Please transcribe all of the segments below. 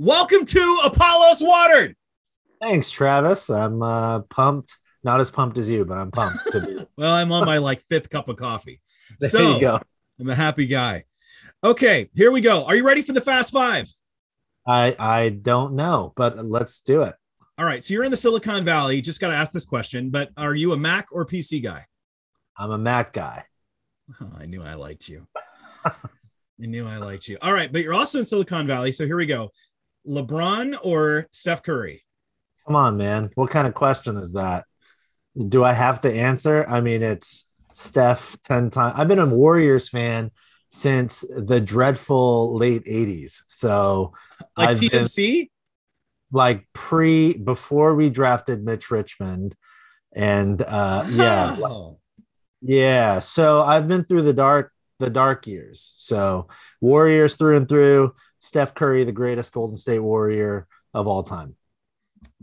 Welcome to Apollos Watered. Thanks, Travis. I'm pumped. Not as pumped as you, but I'm pumped to be. Well, I'm on my fifth cup of coffee. There you go. I'm a happy guy. Okay, here we go. Are you ready for the Fast Five? I don't know, but let's do it. All right. So you're in the Silicon Valley. Just got to ask this question, but are you a Mac or PC guy? I'm a Mac guy. Oh, I knew I liked you. All right. But you're also in Silicon Valley. So here we go. LeBron or Steph Curry? Come on, man. What kind of question is that? Do I have to answer? I mean, it's Steph 10 times. I've been a Warriors fan since the dreadful late 80s. So like I've TNC? Before we drafted Mitch Richmond. And yeah. So I've been through the dark years. So Warriors through and through. Steph Curry, the greatest Golden State Warrior of all time.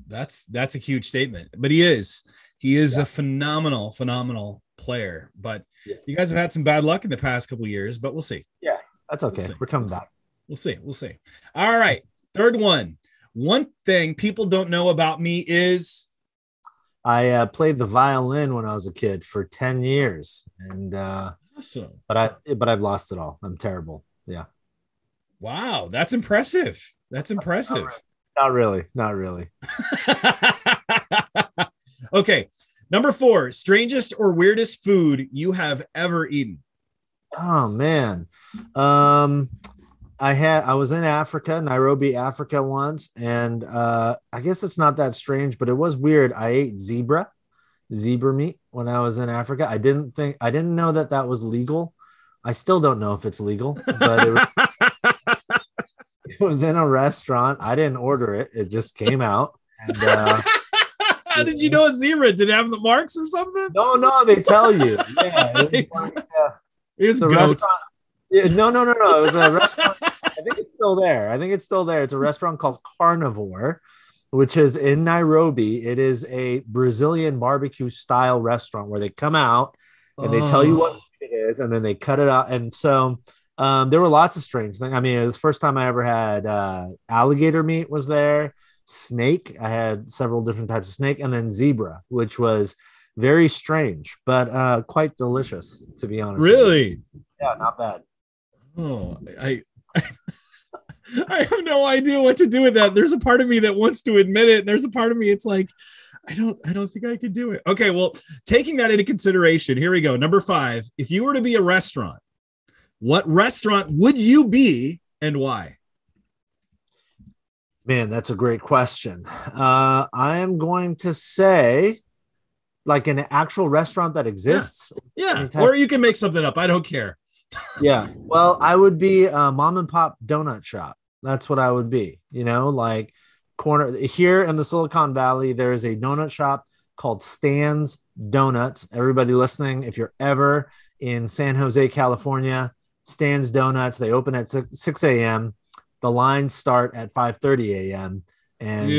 That's a huge statement, but he is a phenomenal player. But you guys have had some bad luck in the past couple of years, but we'll see. Yeah, that's okay. We're coming back. We'll see. All right. Third one. One thing people don't know about me is I played the violin when I was a kid for 10 years. And awesome. But I've lost it all. I'm terrible. Yeah. Wow, that's impressive. Not really. Okay. Number 4, strangest or weirdest food you have ever eaten. Oh man. I was in Africa, Nairobi, Africa once. And I guess it's not that strange, but it was weird. I ate zebra meat when I was in Africa. I didn't know that was legal. I still don't know if it's legal, but it was in a restaurant. I didn't order it. It just came out. And, how did you know it's zebra? Did it have the marks or something? No, they tell you. Yeah, it was goat. Restaurant. Yeah, no. It was a restaurant. I think it's still there. It's a restaurant called Carnivore, which is in Nairobi. It is a Brazilian barbecue style restaurant where they come out and they tell you what it is, and then they cut it out. And so there were lots of strange things. I mean, it was the first time I ever had alligator meat was there, snake. I had several different types of snake, and then zebra, which was very strange, but quite delicious, to be honest. Really? Yeah, not bad. Oh, I have no idea what to do with that. There's a part of me that wants to admit it. And there's a part of me, it's like, I don't think I could do it. Okay, well, taking that into consideration, here we go. Number 5, if you were to be a restaurant, what restaurant would you be and why? Man, that's a great question. I am going to say like an actual restaurant that exists. Yeah. Or you can make something up. I don't care. Yeah. Well, I would be a mom and pop donut shop. That's what I would be, like corner here in the Silicon Valley. There is a donut shop called Stan's Donuts. Everybody listening, if you're ever in San Jose, California, Stan's Donuts, they open at 6 a.m. The lines start at 5:30 a.m. And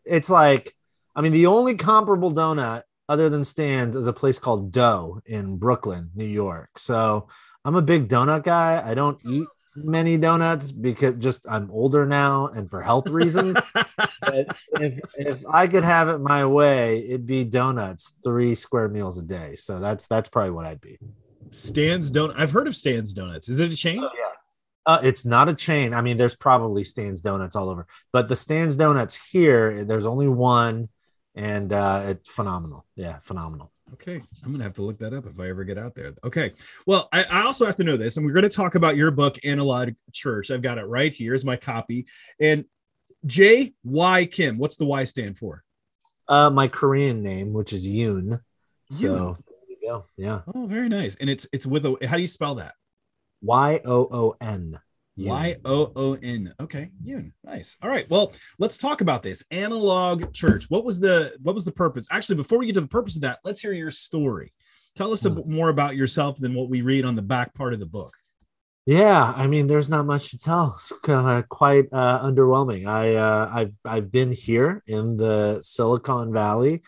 it's like, I mean, the only comparable donut other than Stan's is a place called Dough in Brooklyn, New York. So I'm a big donut guy. I don't eat many donuts because I'm older now and for health reasons. But if I could have it my way, it'd be donuts, 3 square meals a day. So that's probably what I'd be. Stan's Donut. I've heard of Stan's Donuts. Is it a chain? Oh, yeah. It's not a chain. I mean, there's probably Stan's Donuts all over, but the Stan's Donuts here, there's only one, and it's phenomenal. Yeah, phenomenal. Okay, I'm gonna have to look that up if I ever get out there. Okay, well, I also have to know this, and we're going to talk about your book, Analog Church. I've got it right here. Here's my copy. And J.Y. Kim, what's the Y stand for? My Korean name, which is Yoon. So there you go. Yeah. Oh, very nice. And it's with a. How do you spell that? Y-O-O-N. Y-O-O-N. Okay, Yoon. Nice. All right. Well, let's talk about this Analog Church. What was the purpose? Actually, before we get to the purpose of that, let's hear your story. Tell us a bit more about yourself than what we read on the back part of the book. Yeah, I mean, there's not much to tell. It's kind of quite underwhelming. I've been here in the Silicon Valley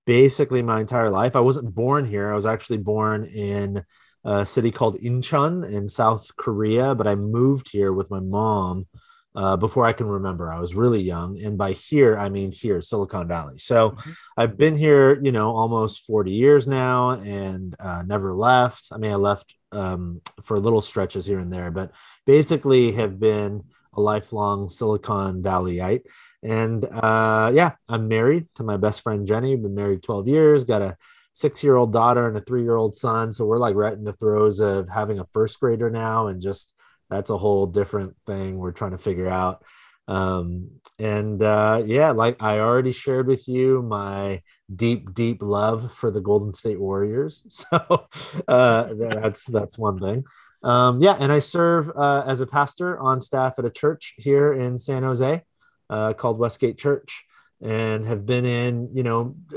basically my entire life. I wasn't born here. I was actually born in a city called Incheon in South Korea, but I moved here with my mom before I can remember. I was really young. And by here, I mean here, Silicon Valley. So I've been here, almost 40 years now, and never left. I mean, I left for little stretches here and there, but basically have been a lifelong Silicon Valleyite. And I'm married to my best friend, Jenny. Been married 12 years, got a 6-year-old daughter and a 3-year-old son. So we're like right in the throes of having a first grader now. And just, that's a whole different thing we're trying to figure out. Like I already shared with you my deep love for the Golden State Warriors. So that's one thing. And I serve as a pastor on staff at a church here in San Jose called WestGate Church, and have been in,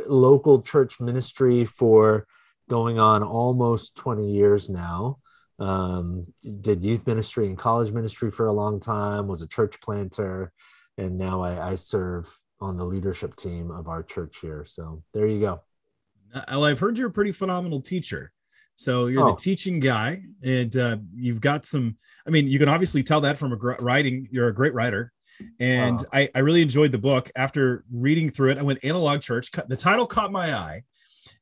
local church ministry for going on almost 20 years now. Did youth ministry and college ministry for a long time, was a church planter, and now I serve on the leadership team of our church here. So there you go. Well, I've heard you're a pretty phenomenal teacher. So you're the teaching guy, and you've got some, I mean, you can obviously tell that from writing. You're a great writer. And I really enjoyed the book. After reading through it, I went Analog Church. The title caught my eye.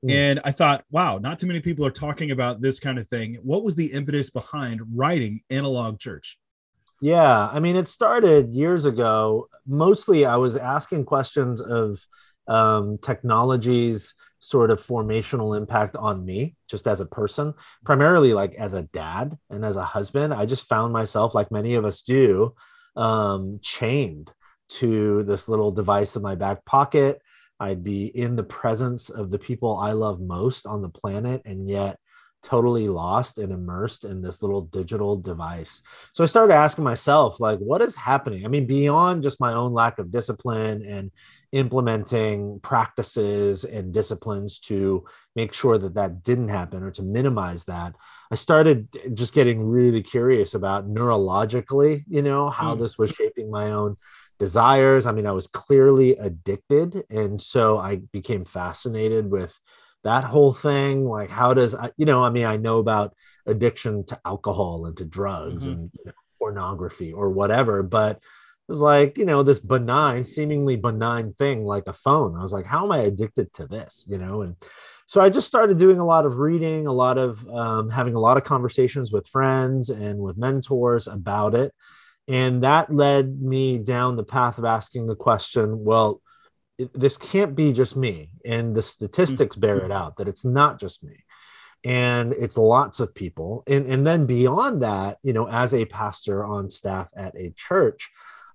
And I thought, wow, not too many people are talking about this kind of thing. What was the impetus behind writing Analog Church? Yeah, I mean, it started years ago. Mostly I was asking questions of technology's sort of formational impact on me, just as a person, primarily like as a dad and as a husband. I just found myself, like many of us do, chained to this little device in my back pocket. I'd be in the presence of the people I love most on the planet, and yet totally lost and immersed in this little digital device. So I started asking myself, like, what is happening? I mean, beyond just my own lack of discipline and implementing practices and disciplines to make sure that that didn't happen or to minimize that, I started just getting really curious about neurologically, how this was shaping my own desires. I mean, I was clearly addicted. And so I became fascinated with that whole thing. Like, how does, I know about addiction to alcohol and to drugs and pornography or whatever, but it was like, this seemingly benign thing like a phone. I was like, how am I addicted to this? And so I just started doing a lot of reading, having a lot of conversations with friends and with mentors about it. And that led me down the path of asking the question, well, this can't be just me. And the statistics bear it out that it's not just me. And it's lots of people. And then beyond that, as a pastor on staff at a church,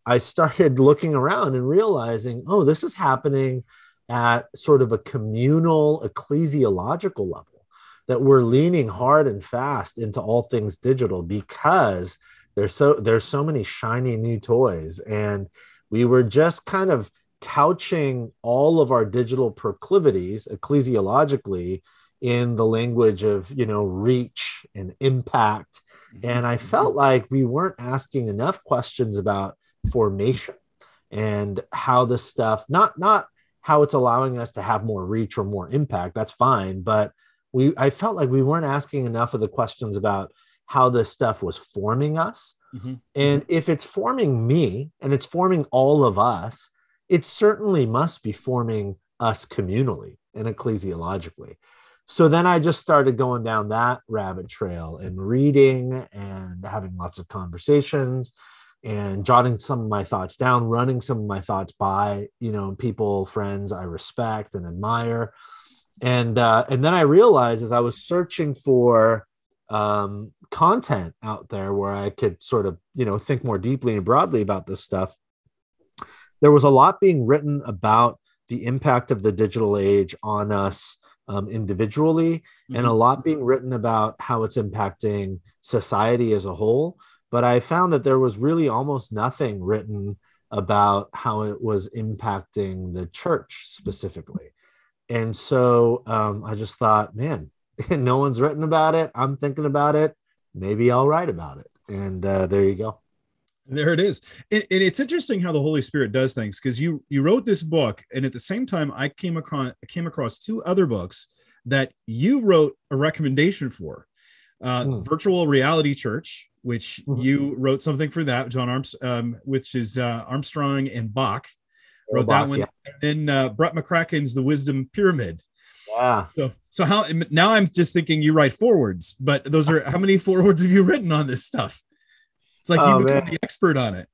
I started looking around and realizing, this is happening at sort of a communal ecclesiological level, that we're leaning hard and fast into all things digital because there's so many shiny new toys. And we were just kind of couching all of our digital proclivities ecclesiologically in the language of, reach and impact. And I felt like we weren't asking enough questions about formation and how this stuff, not how it's allowing us to have more reach or more impact. That's fine. But I felt like we weren't asking enough of the questions about how this stuff was forming us. And if it's forming me and it's forming all of us, it certainly must be forming us communally and ecclesiologically. So then I just started going down that rabbit trail and reading and having lots of conversations and jotting some of my thoughts down, running some of my thoughts by, people, friends I respect and admire. And then I realized as I was searching for content out there where I could sort of, think more deeply and broadly about this stuff, there was a lot being written about the impact of the digital age on us individually, and a lot being written about how it's impacting society as a whole. But I found that there was really almost nothing written about how it was impacting the church specifically. And so I just thought, man, no one's written about it. I'm thinking about it. Maybe I'll write about it. And there you go. There it is. And it's interesting how the Holy Spirit does things, because you wrote this book, and at the same time, I came across 2 other books that you wrote a recommendation for. Virtual Reality Church which Mhm. you wrote something for that, John Arms, which is Armstrong and Bach wrote that Bach, one. yeah. And then Brett McCracken's The Wisdom Pyramid. Yeah. So how now I'm just thinking you write forwards, but those are how many forwards have you written on this stuff? It's like you Oh, become man. the expert on it.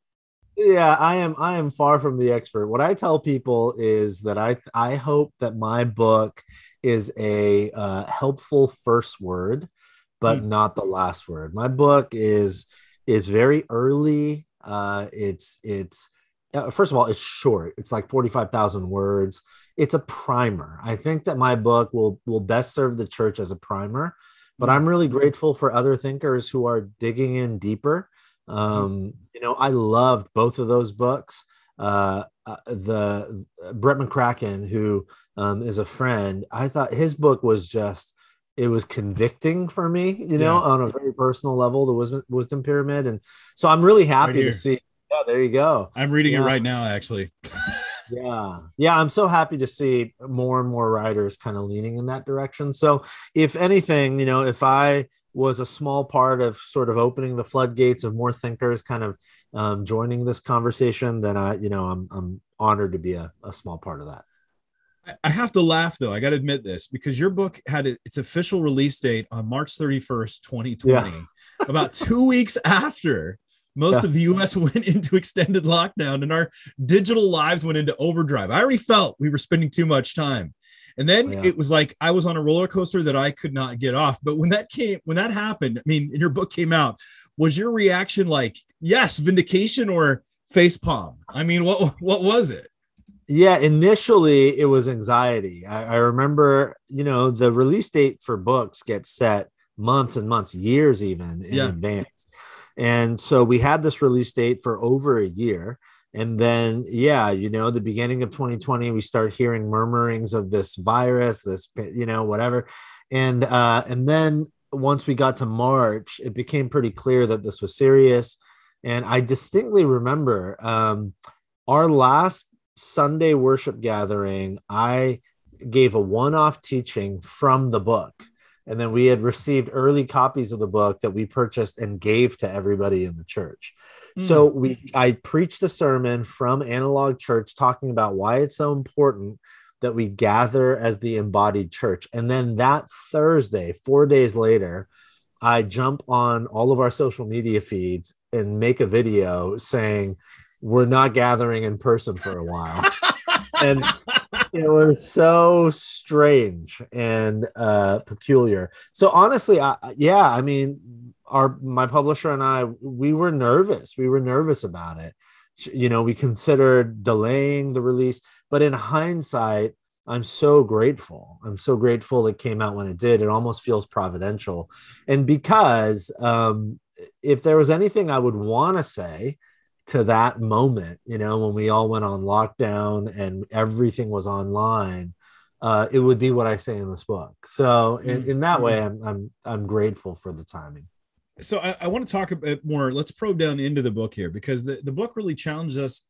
Yeah, I am far from the expert. What I tell people is that I hope that my book is a helpful first word, but Mm. not the last word. My book is very early. It's first of all, it's short. It's like 45,000 words. It's a primer. I think that my book will best serve the church as a primer, but Mm. I'm really grateful for other thinkers who are digging in deeper. I loved both of those books. The Brett McCracken, who is a friend, I thought his book was it was convicting for me, Yeah. on a very personal level, the wisdom pyramid. And so I'm really Right happy to here. see. Yeah, there you go. I'm reading it Yeah. right now, actually. Yeah. I'm so happy to see more and more writers kind of leaning in that direction. So if anything, if I was a small part of sort of opening the floodgates of more thinkers kind of joining this conversation, then I'm honored to be a small part of that. I have to laugh though. I got to admit this because your book had its official release date on March 31st, 2020, Yeah. about 2 weeks after most Yeah. of the US went into extended lockdown and our digital lives went into overdrive. I already felt we were spending too much time. And then Yeah. it was like I was on a roller coaster that I could not get off. But when that happened, I mean, and your book came out, was your reaction like, yes, vindication or face palm? I mean, what was it? Yeah, initially it was anxiety. I remember, the release date for books gets set months and months, years even in Yeah. advance. And so we had this release date for over a year. And then, the beginning of 2020, we start hearing murmurings of this virus, this, whatever. And then once we got to March, it became pretty clear that this was serious. And I distinctly remember our last Sunday worship gathering, I gave a one-off teaching from the book. And then we had received early copies of the book that we purchased and gave to everybody in the church. So I preached a sermon from Analog Church talking about why it's so important that we gather as the embodied church. And then that Thursday, 4 days later, I jump on all of our social media feeds and make a video saying, we're not gathering in person for a while. And it was so strange and peculiar. So honestly, I mean, my publisher and I, we were nervous. We were nervous about it. We considered delaying the release, but in hindsight, I'm so grateful. I'm so grateful it came out when it did. It almost feels providential. And because if there was anything I would want to say to that moment, when we all went on lockdown and everything was online, it would be what I say in this book. So in that way, I'm grateful for the timing. So I want to talk a bit more. Let's probe down into the book here because the book really challenges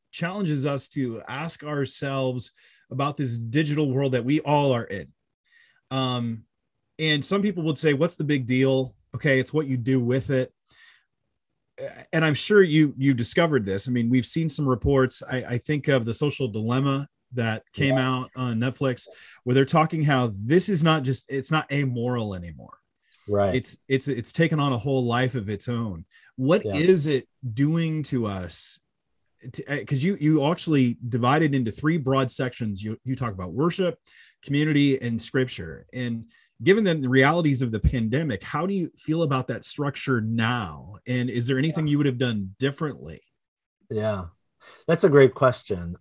us to ask ourselves about this digital world that we all are in. And some people would say, what's the big deal? Okay, it's what you do with it. And I'm sure you discovered this. I mean, we've seen some reports. I think of The Social Dilemma that came out on Netflix, where they're talking how this is it's not amoral anymore. Right. It's taken on a whole life of its own. What is it doing to us? Because you actually divided into three broad sections. You talk about worship, community, and scripture. And given the realities of the pandemic, how do you feel about that structure now? And is there anything you would have done differently? Yeah, that's a great question.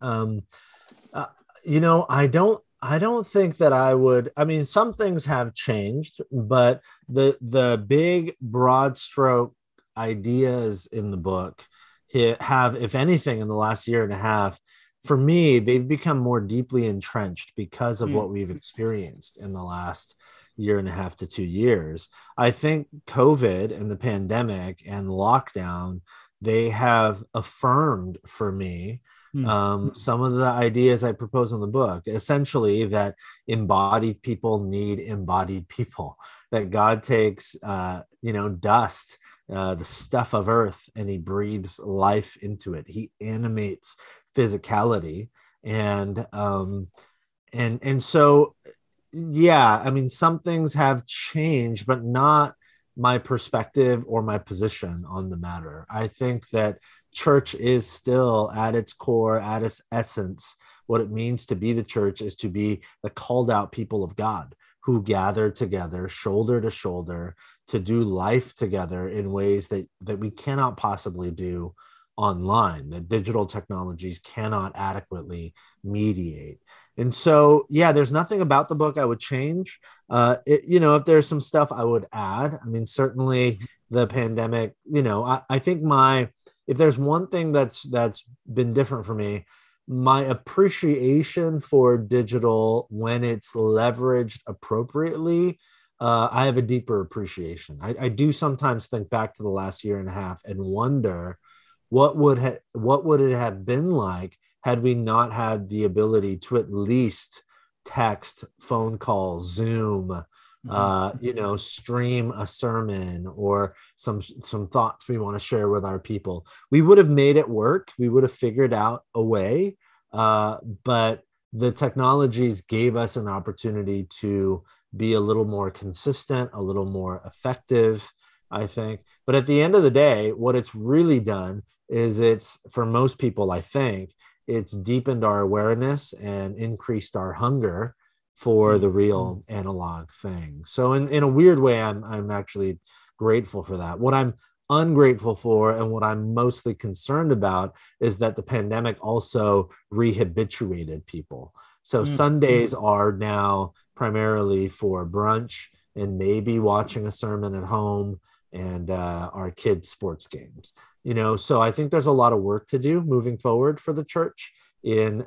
I don't think that I would. I mean, some things have changed, but the big broad stroke ideas in the book have, if anything, in the last year and a half, for me, they've become more deeply entrenched because of what we've experienced in the last year and a half to 2 years. I think COVID and the pandemic and lockdown, they have affirmed for me some of the ideas I propose in the book, essentially that embodied people need embodied people, that God takes, dust the stuff of earth, and he breathes life into it. He animates physicality. And so, yeah, I mean, some things have changed, but not my perspective or my position on the matter. I think that church is still at its core, at its essence. What it means to be the church is to be the called out people of God who gather together, shoulder to shoulder, to do life together in ways that we cannot possibly do online, that digital technologies cannot adequately mediate. And so, yeah, there's nothing about the book I would change. If there's some stuff I would add, I mean, certainly the pandemic, I think if there's one thing that's been different for me, my appreciation for digital when it's leveraged appropriately, I have a deeper appreciation. I do sometimes think back to the last year and a half and wonder what would it have been like had we not had the ability to at least text, phone call, Zoom, stream a sermon or some thoughts we want to share with our people. We would have made it work. We would have figured out a way, but the technologies gave us an opportunity to be a little more consistent, a little more effective, I think. But at the end of the day, what it's really done is for most people, I think, it's deepened our awareness and increased our hunger for the real analog thing. So in a weird way, I'm actually grateful for that. What I'm ungrateful for and what I'm mostly concerned about is that the pandemic also rehabituated people. So Sundays are now primarily for brunch and maybe watching a sermon at home and our kids' sports games. So I think there's a lot of work to do moving forward for the church in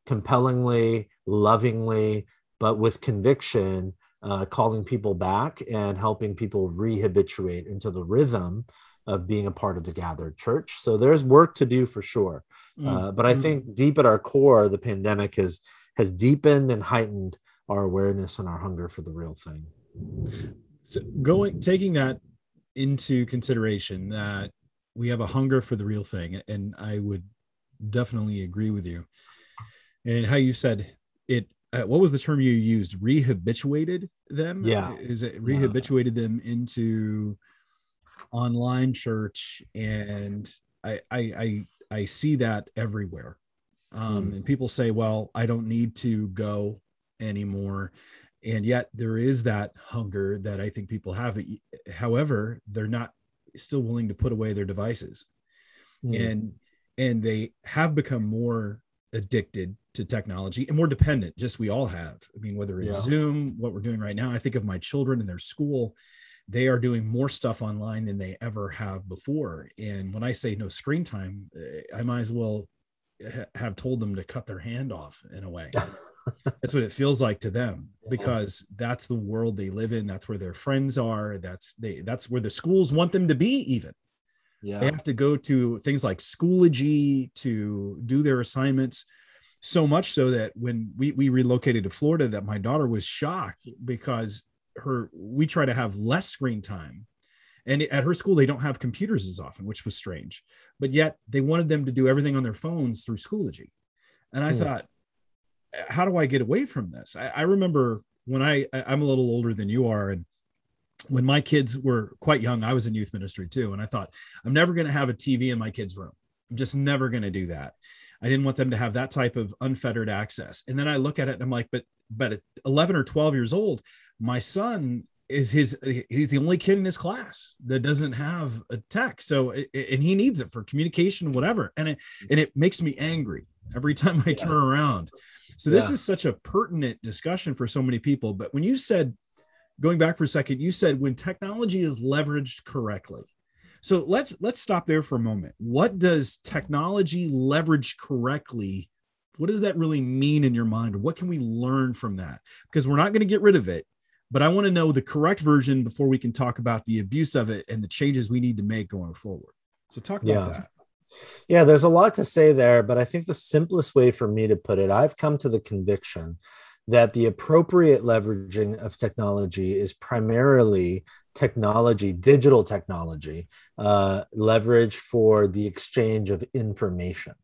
compellingly, lovingly, but with conviction, calling people back and helping people rehabituate into the rhythm of being a part of the gathered church. So there's work to do for sure. But I think deep at our core, the pandemic has deepened and heightened our awareness and our hunger for the real thing. So taking that into consideration, that we have a hunger for the real thing, and I would definitely agree with you. And how you said it, what was the term you used? Rehabituated them? Yeah. Is it rehabituated them into online church? And I see that everywhere. And people say, well, I don't need to go anymore. And yet there is that hunger that I think people have. However, they're not still willing to put away their devices. And they have become more addicted to technology and more dependent. Just we all have. I mean, whether it's Zoom, what we're doing right now, I think of my children in their school, they are doing more stuff online than they ever have before. And when I say no screen time, I might as well have told them to cut their hand off in a way. That's what it feels like to them, because that's the world they live in. That's where their friends are. That's where the schools want them to be. Even they have to go to things like Schoology to do their assignments. So much so that when we relocated to Florida, that my daughter was shocked because we try to have less screen time. And at her school, they don't have computers as often, which was strange. But yet they wanted them to do everything on their phones through Schoology. And I thought, how do I get away from this? I remember when I'm a little older than you are. And when my kids were quite young, I was in youth ministry too. And I thought, I'm never going to have a TV in my kids' room. I'm just never going to do that. I didn't want them to have that type of unfettered access. And then I look at it and I'm like, but at 11 or 12 years old, my son he's the only kid in his class that doesn't have a tech. So, and he needs it for communication, whatever. And it makes me angry every time I turn around. So this is such a pertinent discussion for so many people. But when you said, going back for a second, you said when technology is leveraged correctly. So let's stop there for a moment. What does technology leverage correctly? What does that really mean in your mind? What can we learn from that? Because we're not going to get rid of it, but I want to know the correct version before we can talk about the abuse of it and the changes we need to make going forward. So talk about that. Yeah, there's a lot to say there, but I think the simplest way for me to put it, I've come to the conviction that the appropriate leveraging of technology is primarily technology, digital technology, leveraged for the exchange of information.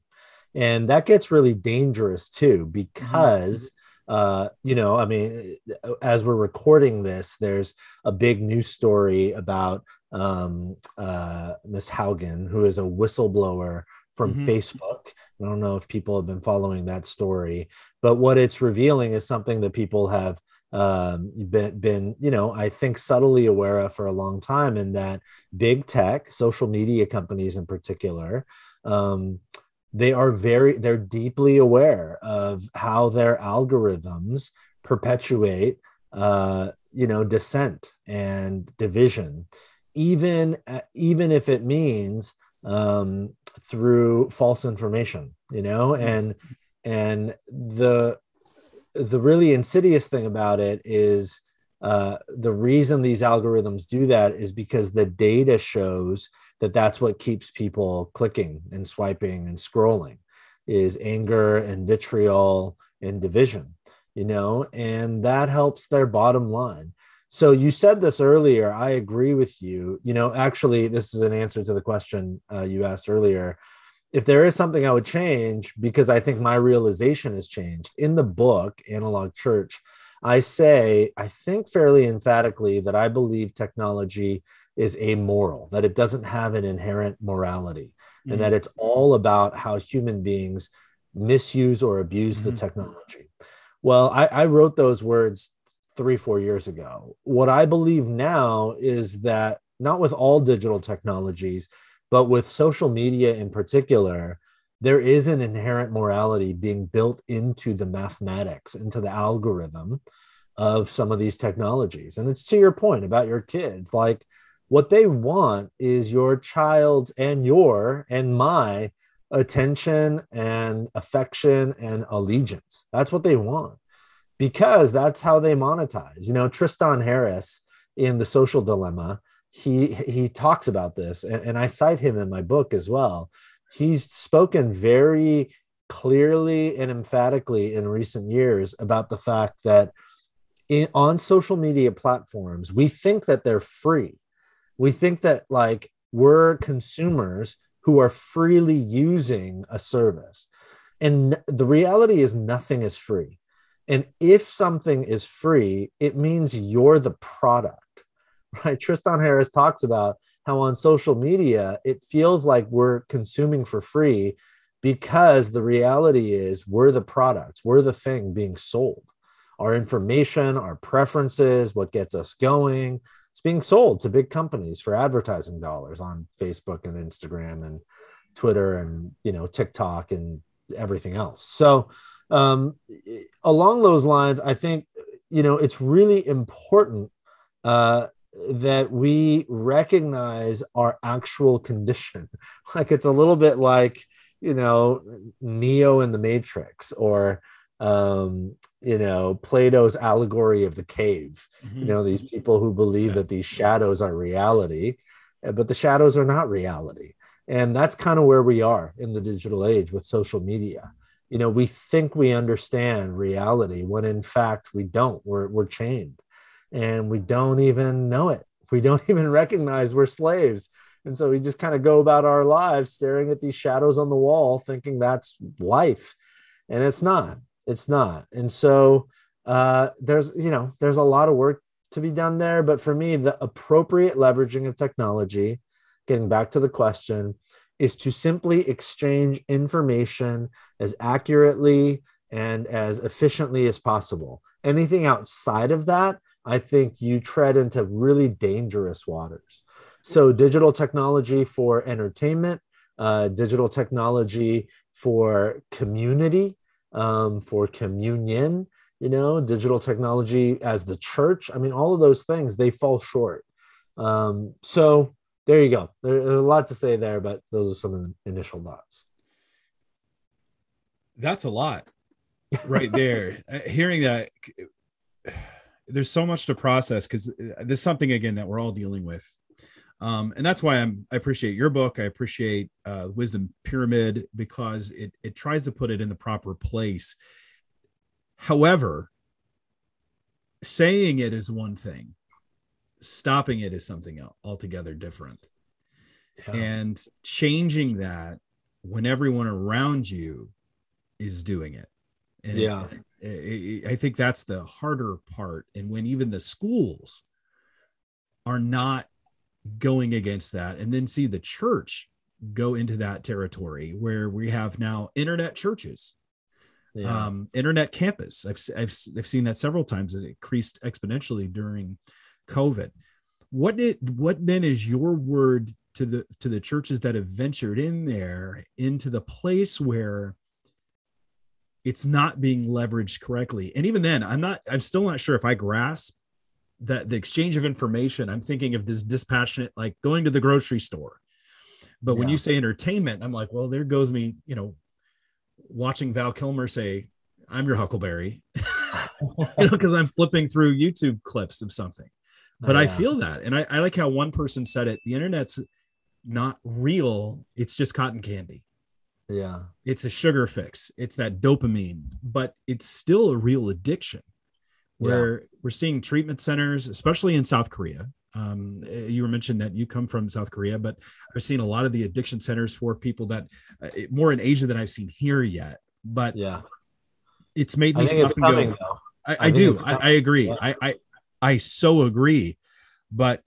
And that gets really dangerous too, because, I mean, as we're recording this, there's a big news story about Miss Haugen, who is a whistleblower from Facebook. I don't know if people have been following that story, but what it's revealing is something that people have been, I think subtly aware of for a long time, in that big tech, social media companies in particular, they're deeply aware of how their algorithms perpetuate, dissent and division, even if it means through false information, and the really insidious thing about it is the reason these algorithms do that is because the data shows that that's what keeps people clicking and swiping and scrolling, is anger and vitriol and division, and that helps their bottom line. So you said this earlier. I agree with you. Actually, this is an answer to the question you asked earlier. If there is something I would change, because I think my realization has changed. In the book, Analog Church, I say, I think fairly emphatically, that I believe technology is amoral, that it doesn't have an inherent morality, and that it's all about how human beings misuse or abuse the technology. Well, I wrote those words 3-4 years ago. What I believe now is that, not with all digital technologies, but with social media in particular, there is an inherent morality being built into the mathematics, into the algorithm of some of these technologies. And it's to your point about your kids, like, what they want is your child's and my attention and affection and allegiance. That's what they want, because that's how they monetize. Tristan Harris, in The Social Dilemma, he talks about this, and I cite him in my book as well. He's spoken very clearly and emphatically in recent years about the fact that on social media platforms, we think that they're free. We think that, like, we're consumers who are freely using a service. And the reality is nothing is free. And if something is free, it means you're the product, right? Tristan Harris talks about how on social media, it feels like we're consuming for free, because the reality is we're the products, we're the thing being sold. Our information, our preferences, what gets us going, it's being sold to big companies for advertising dollars on Facebook and Instagram and Twitter and, TikTok and everything else. So along those lines, I think, it's really important that we recognize our actual condition. Like, it's a little bit like, Neo in the Matrix, or Plato's allegory of the cave. These people who believe that these shadows are reality, but the shadows are not reality. And that's kind of where we are in the digital age with social media. We think we understand reality when in fact we don't. We're chained, and we don't even know it. We don't even recognize we're slaves. And so we just kind of go about our lives staring at these shadows on the wall, thinking that's life. And it's not. And so there's a lot of work to be done there. But for me, the appropriate leveraging of technology, getting back to the question, is to simply exchange information as accurately and as efficiently as possible. Anything outside of that, I think you tread into really dangerous waters. So digital technology for entertainment, digital technology for community, for communion, digital technology as the church. I mean, all of those things, they fall short. So there you go. There's a lot to say there, but those are some initial thoughts. That's a lot right there. Hearing that, there's so much to process, because there's something, again, that we're all dealing with. And that's why I appreciate your book. I appreciate Wisdom Pyramid, because it tries to put it in the proper place. However, saying it is one thing, stopping it is something else altogether different. Yeah. And changing that when everyone around you is doing it. And I think that's the harder part. And when even the schools are not going against that, and then see the church go into that territory where we have now internet churches, internet campus. I've seen that several times. It increased exponentially during COVID. What then is your word to the churches that have ventured in there into the place where it's not being leveraged correctly? And even then, I'm still not sure if I grasp that the exchange of information. I'm thinking of this dispassionate, like going to the grocery store. But when you say entertainment, I'm like, well, there goes me, watching Val Kilmer say, I'm your Huckleberry, because I'm flipping through YouTube clips of something. But I feel that. And I like how one person said it, the internet's not real. It's just cotton candy. Yeah. It's a sugar fix. It's that dopamine, but it's still a real addiction where we're seeing treatment centers, especially in South Korea. You were mentioning that you come from South Korea, but I've seen a lot of the addiction centers for people that more in Asia than I've seen here yet, but it's made me stop and go. I do. I agree. Yeah. I so agree, but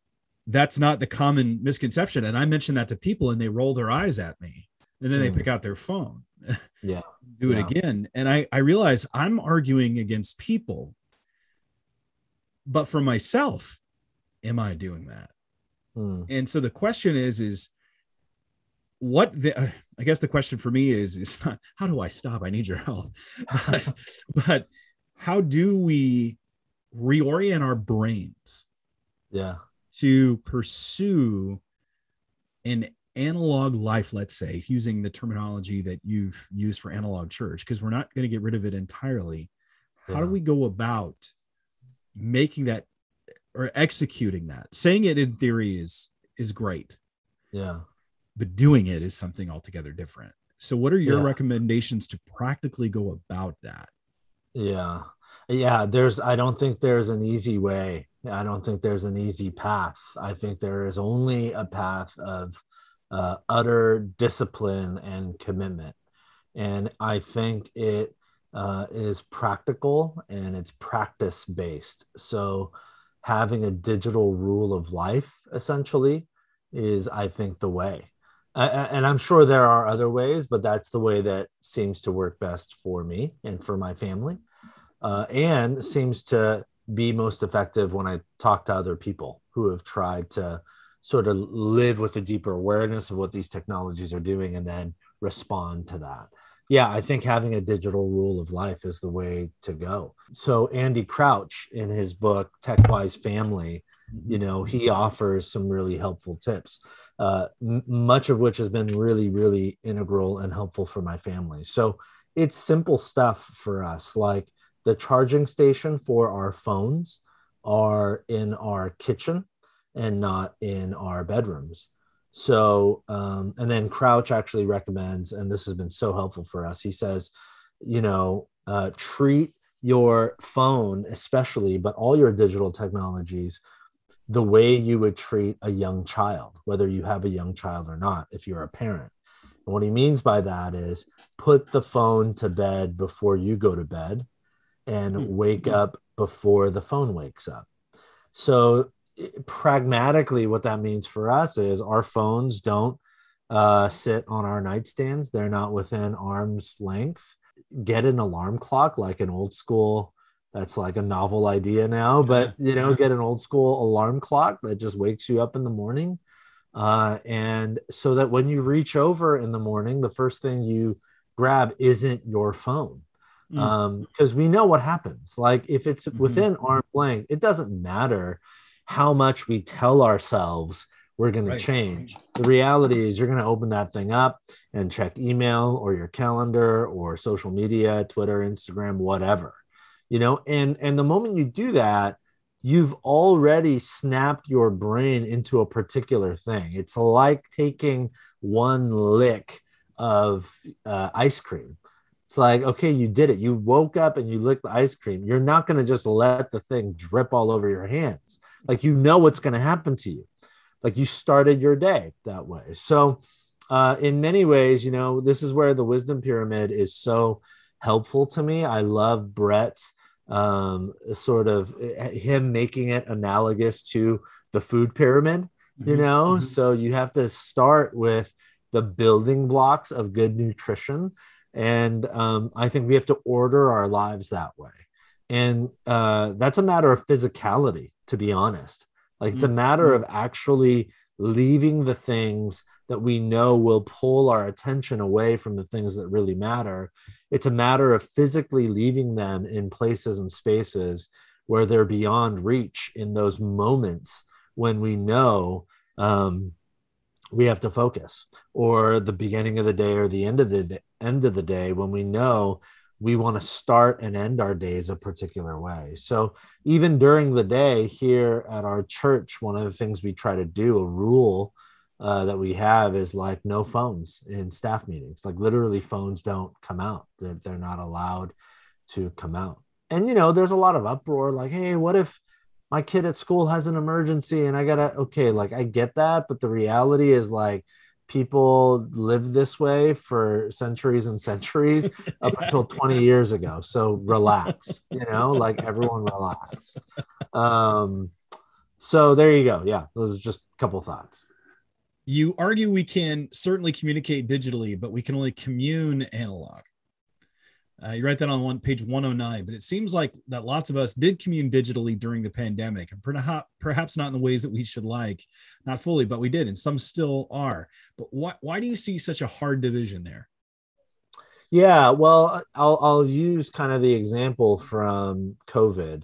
that's not the common misconception. And I mention that to people and they roll their eyes at me and then they pick out their phone, do it again. And I realize I'm arguing against people, but for myself, am I doing that? And so the question is I guess the question for me is not how do I stop? I need your help, but how do we reorient our brains to pursue an analog life, let's say, using the terminology that you've used for analog church, because we're not going to get rid of it entirely. How do we go about making that or executing that? Saying it in theory is great. But doing it is something altogether different. So what are your recommendations to practically go about that? I don't think there's an easy way. I don't think there's an easy path. I think there is only a path of utter discipline and commitment. And I think it is practical and it's practice based. So having a digital rule of life essentially is, I think, the way. And I'm sure there are other ways, but that's the way that seems to work best for me and for my family, and seems to be most effective when I talk to other people who have tried to sort of live with a deeper awareness of what these technologies are doing and then respond to that. I think having a digital rule of life is the way to go. So Andy Crouch, in his book, Tech-Wise Family, he offers some really helpful tips, much of which has been really, really integral and helpful for my family. So it's simple stuff for us, like the charging station for our phones are in our kitchen and not in our bedrooms. So, and then Crouch actually recommends, and this has been so helpful for us, he says, treat your phone especially, but all your digital technologies, the way you would treat a young child, whether you have a young child or not, if you're a parent. And what he means by that is put the phone to bed before you go to bed and wake up before the phone wakes up. So pragmatically, what that means for us is our phones don't sit on our nightstands. They're not within arm's length. Get an alarm clock, like an old school, that's like a novel idea now, but get an old school alarm clock that just wakes you up in the morning. And so that when you reach over in the morning, the first thing you grab isn't your phone. Because we know what happens. Like if it's within arm's length, it doesn't matter how much we tell ourselves we're going to change. The reality is you're going to open that thing up and check email or your calendar or social media, Twitter, Instagram, whatever, and the moment you do that, you've already snapped your brain into a particular thing. It's like taking one lick of ice cream. It's like, okay, you did it. You woke up and you licked the ice cream. You're not going to just let the thing drip all over your hands. Like, you know what's going to happen to you. Like, you started your day that way. So in many ways, this is where the wisdom pyramid is so helpful to me. I love Brett's sort of him making it analogous to the food pyramid, so you have to start with the building blocks of good nutrition. And I think we have to order our lives that way. And that's a matter of physicality, to be honest. Like, it's a matter of actually leaving the things that we know will pull our attention away from the things that really matter. It's a matter of physically leaving them in places and spaces where they're beyond reach in those moments when we know we have to focus, or the beginning of the day or the end of the day when we know we want to start and end our days a particular way. So even during the day here at our church, one of the things we try to do, a rule that we have, is like no phones in staff meetings. Like, literally, phones don't come out. They're not allowed to come out. And, there's a lot of uproar, like, hey, what if my kid at school has an emergency and I get that. But the reality is, like, people lived this way for centuries and centuries up until 20 years ago. So relax, like, everyone relax. So there you go. Yeah, those are just a couple thoughts. You argue we can certainly communicate digitally, but we can only commune analog. You write that on page 109, but it seems like that lots of us did commune digitally during the pandemic, and perhaps not in the ways that we should like, not fully, but we did, and some still are. But why do you see such a hard division there? Yeah, well, I'll use kind of the example from COVID.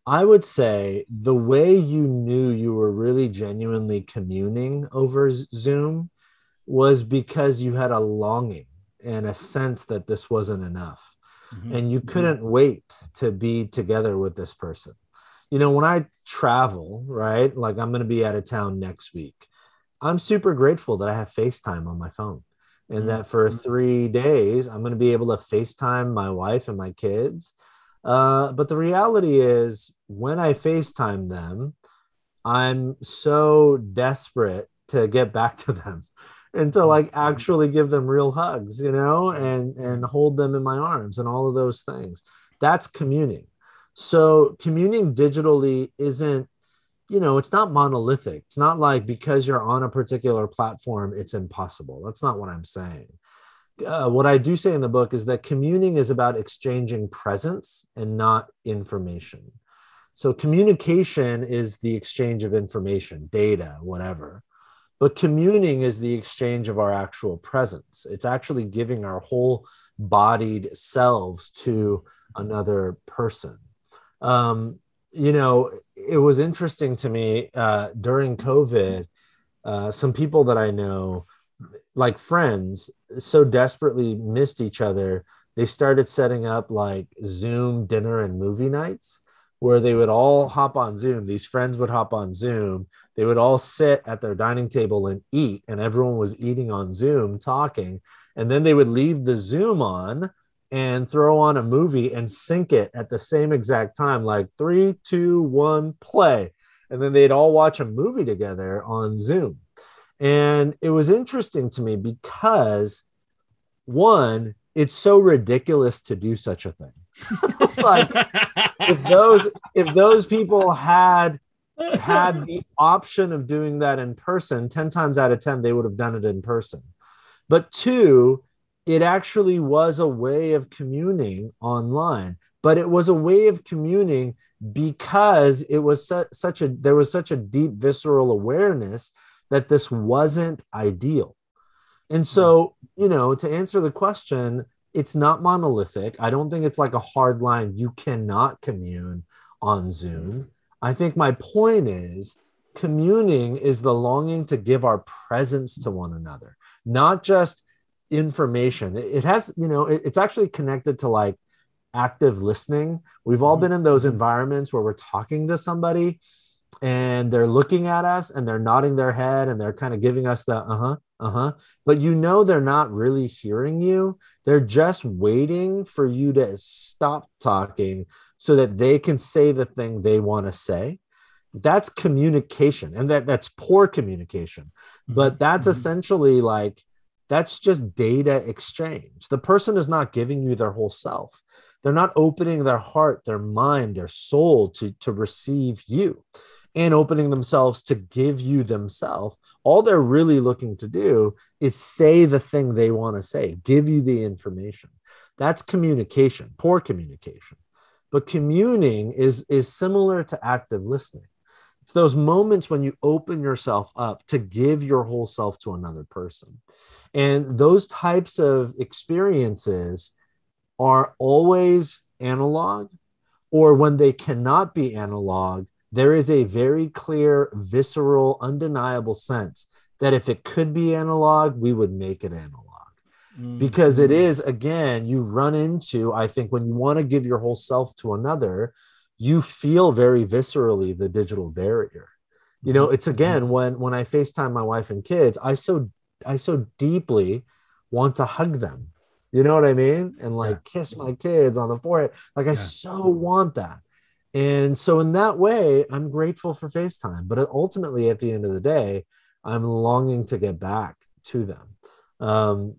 I would say the way you knew you were really genuinely communing over Zoom was because you had a longing and a sense that this wasn't enough. And you couldn't wait to be together with this person. When I travel, right, like, I'm going to be out of town next week, I'm super grateful that I have FaceTime on my phone, and that for 3 days, I'm going to be able to FaceTime my wife and my kids. But the reality is, when I FaceTime them, I'm so desperate to get back to them and to, like, actually give them real hugs, and hold them in my arms and all of those things. That's communing. So communing digitally isn't, it's not monolithic. It's not like because you're on a particular platform, it's impossible. That's not what I'm saying. What I do say in the book is that communing is about exchanging presence and not information. So communication is the exchange of information, data, whatever. But communing is the exchange of our actual presence. It's actually giving our whole bodied selves to another person. It was interesting to me during COVID, some people that I know, like friends, so desperately missed each other, they started setting up like Zoom dinner and movie nights where they would all hop on Zoom. These friends would hop on Zoom. They would all sit at their dining table and eat, and everyone was eating on Zoom, talking. And then they would leave the Zoom on and throw on a movie and sync it at the same exact time, like 3, 2, 1, play. And then they'd all watch a movie together on Zoom. And it was interesting to me because, one, it's so ridiculous to do such a thing. Like, if those people had the option of doing that in person, 10 times out of 10, they would have done it in person. But two, it actually was a way of communing online, but it was a way of communing because it was there was such a deep visceral awareness that this wasn't ideal. And so, to answer the question, it's not monolithic. I don't think it's like a hard line. You cannot commune on Zoom. I think my point is communing is the longing to give our presence to one another, not just information. It has, it's actually connected to like active listening. We've all been in those environments where we're talking to somebody and they're looking at us and they're nodding their head and they're kind of giving us the But you know they're not really hearing you. They're just waiting for you to stop talking so that they can say the thing they want to say. That's communication, and that's poor communication. But that's essentially like, that's just data exchange. The person is not giving you their whole self. They're not opening their heart, their mind, their soul to receive you, and opening themselves to give you themselves. All they're really looking to do is say the thing they want to say, give you the information. That's communication, poor communication. But communing is similar to active listening. It's those moments when you open yourself up to give your whole self to another person. And those types of experiences are always analog, or when they cannot be analog, there is a very clear, visceral, undeniable sense that if it could be analog, we would make it analog. Because it is, again, you run into, I think, when you want to give your whole self to another, you feel very viscerally the digital barrier. You know, it's, again, when I FaceTime my wife and kids, I so deeply want to hug them. You know what I mean? And like kiss my kids on the forehead. Like I so want that. And so in that way, I'm grateful for FaceTime. But ultimately, at the end of the day, I'm longing to get back to them.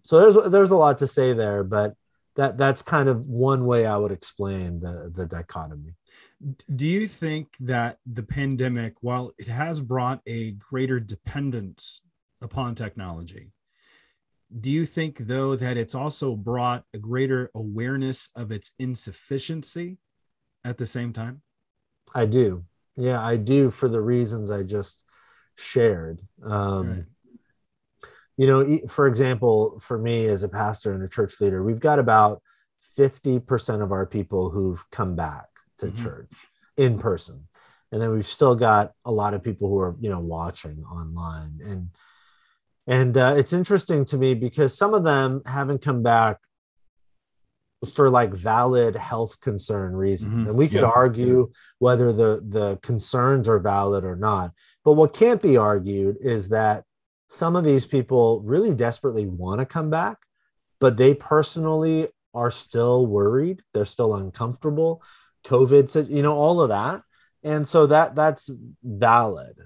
So there's a lot to say there, but that's kind of one way I would explain the dichotomy. Do you think that the pandemic, while it has brought a greater dependence upon technology, do you think, though, that it's also brought a greater awareness of its insufficiency at the same time? I do. Yeah, I do, for the reasons I just shared. Right. You know, for example, for me as a pastor and a church leader, we've got about 50% of our people who've come back to church in person. And then we've still got a lot of people who are, you know, watching online. And it's interesting to me because some of them haven't come back for like valid health concern reasons. And we could argue whether the concerns are valid or not. But what can't be argued is that some of these people really desperately want to come back, but they personally are still worried. They're still uncomfortable. COVID, you know, all of that. And so that's valid.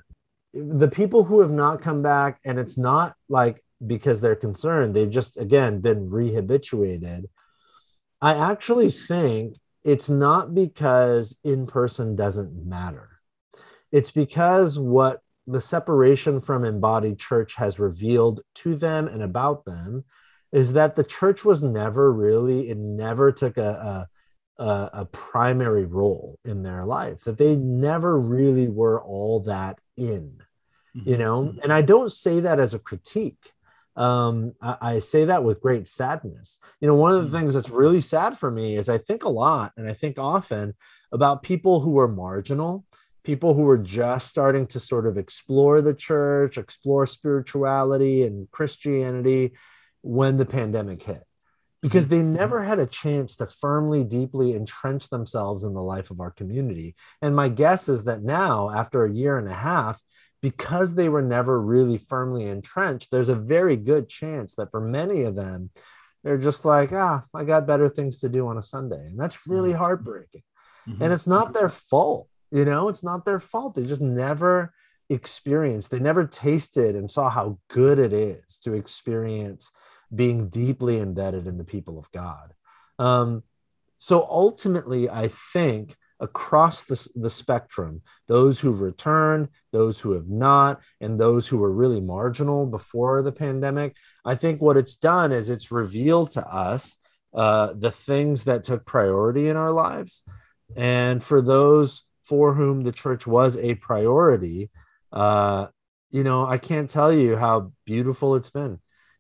The people who have not come back, and it's not like because they're concerned, they've just, again, been rehabituated. I actually think it's not because in person doesn't matter. It's because what the separation from embodied church has revealed to them and about them is that the church was never really, it never took a primary role in their life, that they never really were all that in, you know. And I don't say that as a critique. I say that with great sadness. You know, one of the things that's really sad for me is I think a lot, and I think often, about people who are marginal, people who were just starting to sort of explore the church, explore spirituality and Christianity when the pandemic hit, because they never had a chance to firmly, deeply entrench themselves in the life of our community. And my guess is that now, after a year and a half, because they were never really firmly entrenched, there's a very good chance that for many of them, they're just like, I got better things to do on a Sunday. And that's really heartbreaking. And it's not their fault. You know, it's not their fault. They just never experienced, they never tasted and saw how good it is to experience being deeply embedded in the people of God. So ultimately, I think across the spectrum, those who've returned, those who have not, and those who were really marginal before the pandemic, I think what it's done is it's revealed to us the things that took priority in our lives. And for those for whom the church was a priority, you know, I can't tell you how beautiful it's been.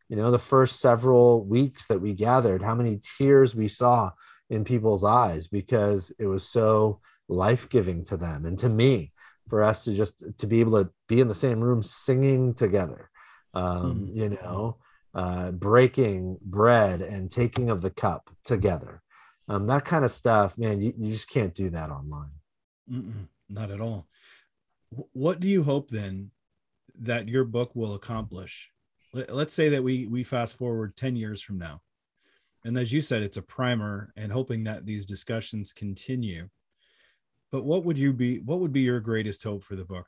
You know, the first several weeks that we gathered, how many tears we saw in people's eyes, because it was so life-giving to them and to me, for us to just to be able to be in the same room singing together, you know, breaking bread and taking of the cup together. That kind of stuff, man, you just can't do that online. Not at all. What do you hope then that your book will accomplish let's say that we fast forward 10 years from now. And as you said, it's a primer and hoping that these discussions continue. But what would be your greatest hope for the book?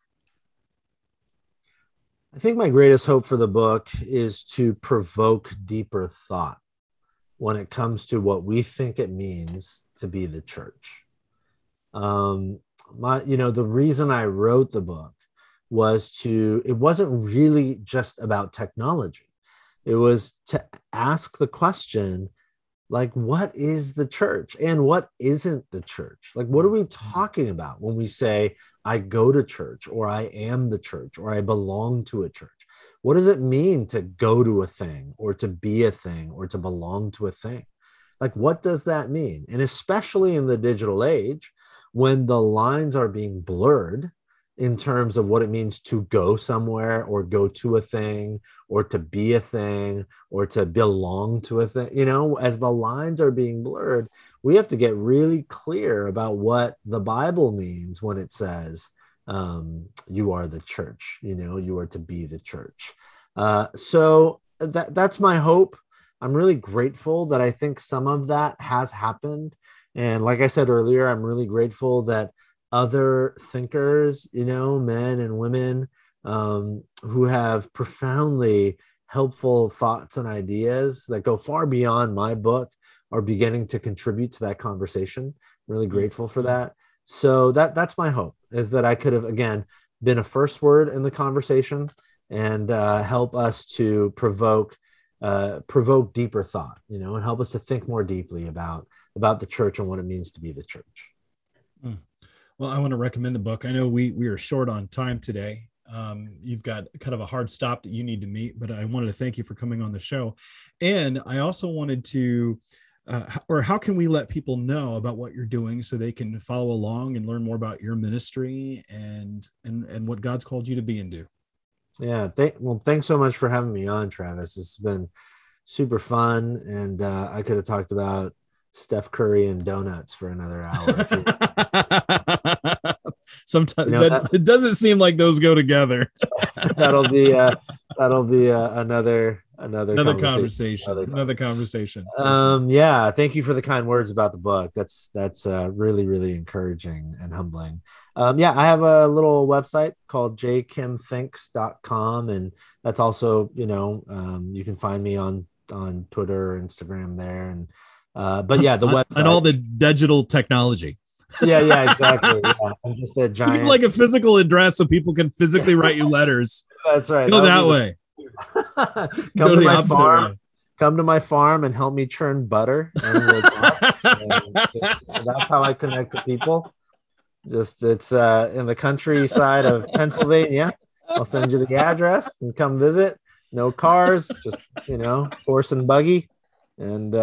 I think my greatest hope for the book is to provoke deeper thought when it comes to what we think it means to be the church. The reason I wrote the book it wasn't really just about technology. It was to ask the question, like, what is the church and what isn't the church? Like, what are we talking about when we say, I go to church, or I am the church, or I belong to a church? What does it mean to go to a thing, or to be a thing, or to belong to a thing? Like, what does that mean? And especially in the digital age, when the lines are being blurred in terms of what it means to go somewhere, or go to a thing, or to be a thing, or to belong to a thing, as the lines are being blurred, we have to get really clear about what the Bible means when it says, you are the church, you are to be the church. So that's my hope. I'm really grateful that I think some of that has happened. And like I said earlier, I'm really grateful that other thinkers, men and women, who have profoundly helpful thoughts and ideas that go far beyond my book are beginning to contribute to that conversation. I'm really grateful for that. So that's my hope, is that I could have, again, been a first word in the conversation and help us to provoke deeper thought, and help us to think more deeply about the church and what it means to be the church. Well, I want to recommend the book. I know we are short on time today. You've got kind of a hard stop that you need to meet, but I wanted to thank you for coming on the show. And I also wanted to, how can we let people know about what you're doing so they can follow along and learn more about your ministry and what God's called you to be and do? Yeah. Thanks so much for having me on, Travis. It's been super fun. And I could have talked about Steph Curry and donuts for another hour. Sometimes it doesn't seem like those go together. that'll be another conversation. Yeah. Thank you for the kind words about the book. That's really, really encouraging and humbling. I have a little website called jkimthinks.com. And that's also, you can find me on Twitter or Instagram there. And, but yeah, the website and all the digital technology. Yeah, exactly. Yeah. I'm just a giant. You need like a physical address so people can physically write you letters. That's right. Go that way. Come to my farm. Come to my farm and help me churn butter. And we'll talk. And that's how I connect to people. It's in the countryside of Pennsylvania. I'll send you the address and come visit. No cars, just horse and buggy, and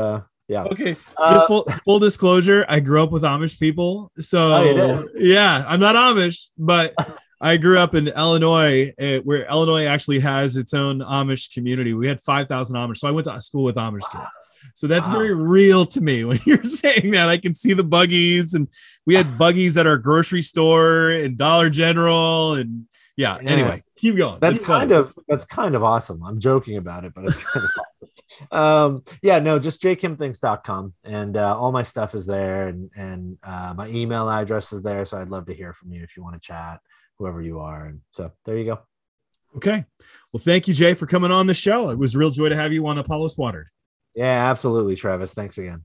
yeah. Okay. Just full disclosure, I grew up with Amish people. So yeah, I'm not Amish, but I grew up in Illinois, where Illinois actually has its own Amish community. We had 5,000 Amish. So I went to school with Amish kids. So that's very real to me. When you're saying that, I can see the buggies, and we had buggies at our grocery store and Dollar General. And yeah. Anyway, keep going. That's kind of awesome. I'm joking about it, but it's kind of awesome. Just jkimthinks.com, and all my stuff is there, and my email address is there. So I'd love to hear from you if you want to chat, whoever you are. And so there you go. Okay. Well, thank you, Jay, for coming on the show. It was a real joy to have you on Apollos Watered. Yeah, absolutely, Travis. Thanks again.